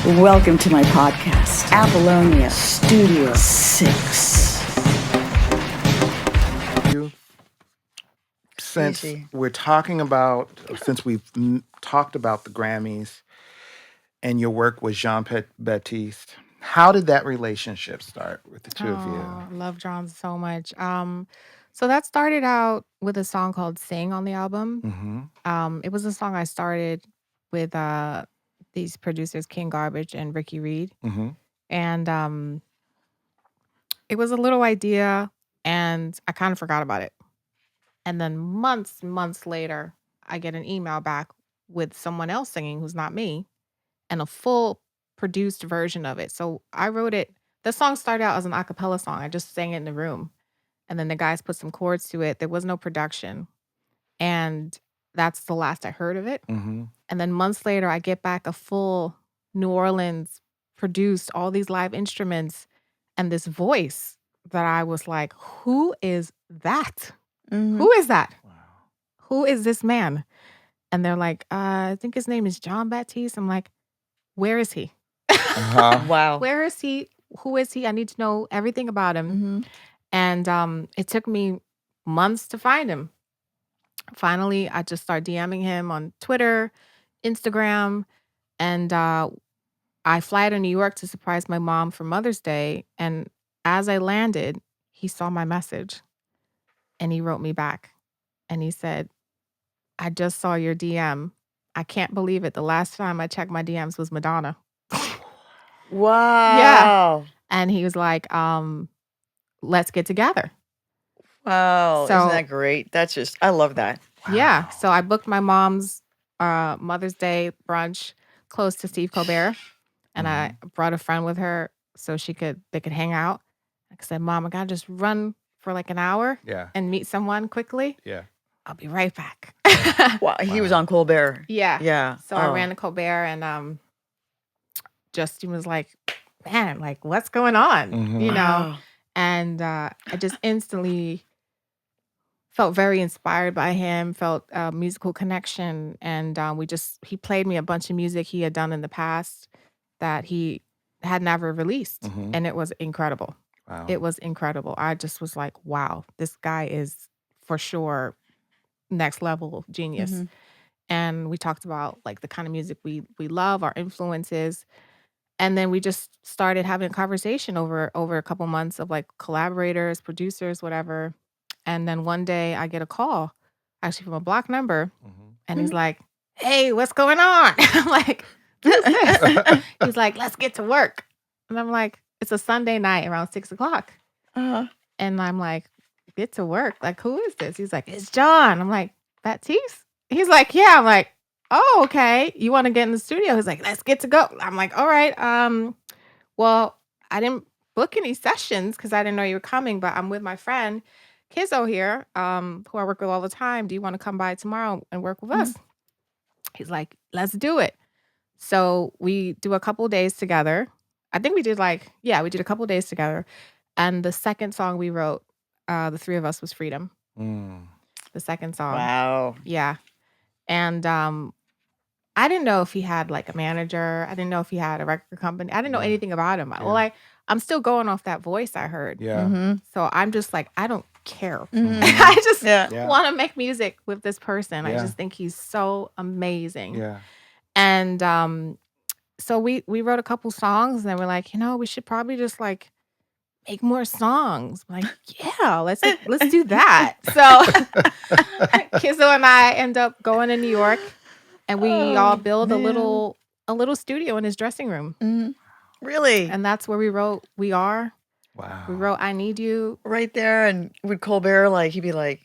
Welcome to my podcast, Apollonia Studio 6. Since Easy. we've talked about the Grammys and your work with Jean Batiste, how did that relationship start with the two of you? Oh, love John so much. So that started out with a song called "Sing" on the album. It was a song I started with these producers, King Garbage and Ricky Reed, and it was a little idea, and I kind of forgot about it. And then months later, I get an email back with someone else singing who's not me, and a full produced version of it. So I wrote it. The song started out as an a cappella song. I just sang it in the room. And then the guys put some chords to it. There was no production. And that's the last I heard of it. And then months later, I get back a full New Orleans produced, all these live instruments, and this voice that I was like, who is that? Who is that? Wow. Who is this man? And they're like, I think his name is Jon Batiste. I'm like, where is he? Wow. Where is he? Who is he? I need to know everything about him. And it took me months to find him. Finally, I just started DMing him on Twitter, Instagram, and I fly to New York to surprise my mom for Mother's Day. And as I landed, he saw my message and he wrote me back. And he said, I just saw your DM. I can't believe it. The last time I checked my DMs was Madonna. Wow. And he was like, let's get together. Wow. So- Isn't that great? That's just, I love that. Yeah. So I booked my mom's Mother's Day brunch close to Steve Colbert. And I brought a friend with her so they could hang out. I said, Mom, I gotta just run for like an hour Yeah. and meet someone quickly. Yeah. I'll be right back. Wow. He was on Colbert. Yeah. Yeah. So I ran to Colbert and Justin was like, man, like what's going on? You know? Wow. And I just instantly felt very inspired by him, felt a musical connection. And he played me a bunch of music he had done in the past that he had never released. And it was incredible. Wow. It was incredible. I just was like, wow, this guy is for sure next level genius. And we talked about like the kind of music we love, our influences. And then we just started having a conversation over a couple months of like collaborators, producers, whatever. And then one day I get a call, actually from a block number, and he's like, hey, what's going on? I'm like, who's this? He's like, let's get to work. And I'm like, it's a Sunday night around 6:00. And I'm like, get to work? Like, who is this? He's like, it's John. I'm like, Batiste? He's like, yeah. I'm like, oh, okay. You want to get in the studio? He's like, let's get to go. I'm like, all right. Well, I didn't book any sessions because I didn't know you were coming, but I'm with my friend Kizzo here, who I work with all the time. Do you want to come by tomorrow and work with us? He's like, let's do it. So we do a couple days together. I think we did a couple days together. And the second song we wrote, the three of us, was Freedom. The second song. Wow. Yeah. And I didn't know if he had like a manager. I didn't know if he had a record company. I didn't know anything about him. Yeah. Well, I'm still going off that voice I heard. Yeah. So I'm just like, I don't care. I just Yeah. want to make music with this person. I Yeah. just think he's so amazing. Yeah. And so we wrote a couple songs, and then we're like, we should probably just like make more songs. I'm like, yeah, let's do that. So Kizzo and I end up going to New York, and we all build a little studio in his dressing room. Really? And that's where we wrote We Are. Wow. We wrote I Need You. Right there. And would Colbert, like, he'd be like,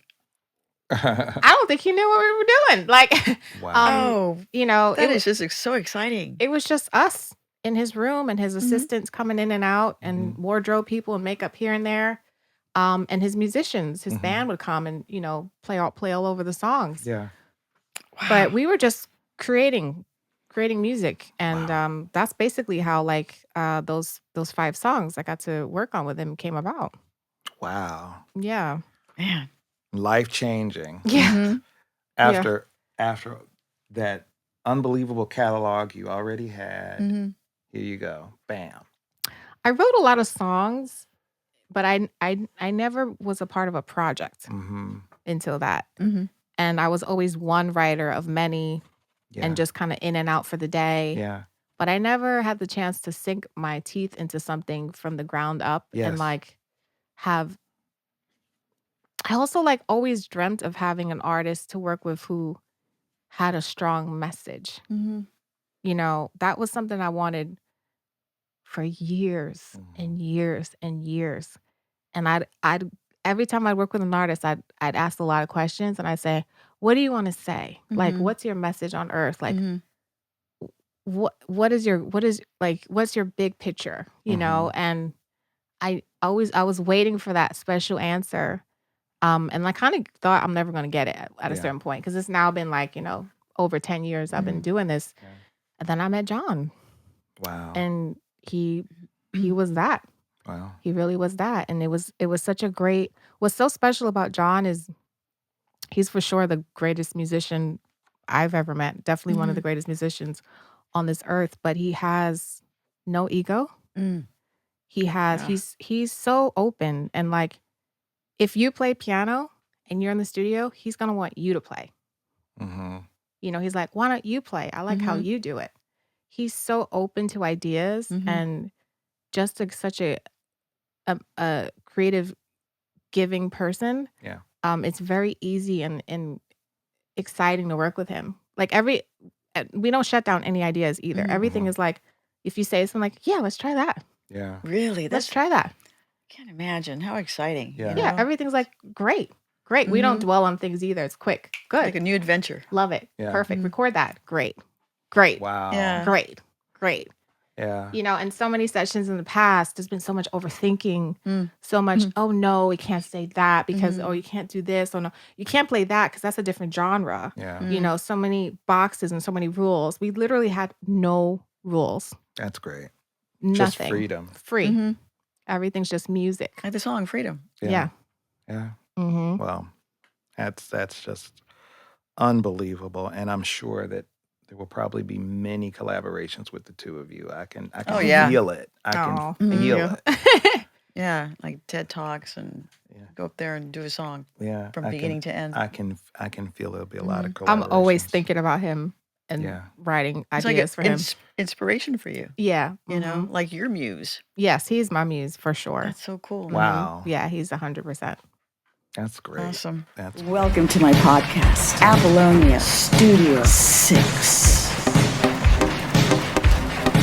I don't think he knew what we were doing. Like, Wow. that is just so exciting. it was just us in his room and his assistants coming in and out and wardrobe people and makeup here and there. And his musicians, his band would come and, play all over the songs. Yeah. But we were just creating music. And that's basically how like those 5 songs I got to work on with him came about. Wow. Yeah. Man. Life changing. Yeah. After that unbelievable catalog you already had, Here you go. Bam. I wrote a lot of songs, but I never was a part of a project Mm-hmm. until that. Mm-hmm. And I was always one writer of many Yeah. and just kind of in and out for the day. Yeah. But I never had the chance to sink my teeth into something from the ground up Yes. and like have. I also like always dreamt of having an artist to work with who had a strong message. Mm-hmm. You know, that was something I wanted for years Mhm. and years and years. And I'd every time I'd work with an artist, I'd ask a lot of questions and I'd say, what do you want to say? Like, Mhm. what's your message on earth? Like, Mhm. what's your big picture? You know? And I was waiting for that special answer. And I kind of thought I'm never gonna get it at a Yeah. certain point because it's now been like, over 10 years I've been doing this. Yeah. And then I met John Wow. and he was that. Wow. He really was that. And it was such a great, what's so special about John is he's for sure the greatest musician I've ever met. Definitely one of the greatest musicians on this earth, but he has no ego. Mm. He has, Yeah. he's so open. And like, if you play piano and you're in the studio, he's going to want you to play. Mm-hmm. He's like, why don't you play? I like how Mhm. you do it. He's so open to ideas Mhm. and just such a creative, giving person. Yeah. It's very easy and exciting to work with him. Like we don't shut down any ideas either. Mhm. Everything is like, if you say something like, yeah, let's try that. Yeah. Really? Let's That's try that. can't imagine how exciting. Yeah. Yeah, everything's like, great. We don't dwell on things either. It's quick. Good. Like a new adventure. Love it. Yeah. Perfect. Mhm. Record that. Great. Wow. Yeah. Great. Yeah. And so many sessions in the past, there's been so much overthinking, Mm. so much, Mhm. oh no, we can't say that because, Mhm. oh, you can't do this. Oh no, you can't play that because that's a different genre. Yeah. Mm. So many boxes and so many rules. We literally had no rules, That's great. nothing. Just freedom. Free. Mhm. Everything's just music. Like the song Freedom. Yeah. Yeah. Mm-hmm. Well, that's just unbelievable, and I'm sure that there will probably be many collaborations with the two of you. I can Oh, yeah. feel it. I can Oh, thank feel you. it. Yeah, like TED Talks and Yeah. go up there and do a song Yeah. from I beginning to end. can feel there'll be a lot of collaborations. I'm always thinking about him and Yeah. writing It's ideas for like him. inspiration for you. Yeah. You know, mhm. like your muse. Yes, he's my muse for sure. That's so cool. Wow. Yeah, he's 100%. That's great. Awesome. That's Welcome to my podcast, Apollonia Studio 6.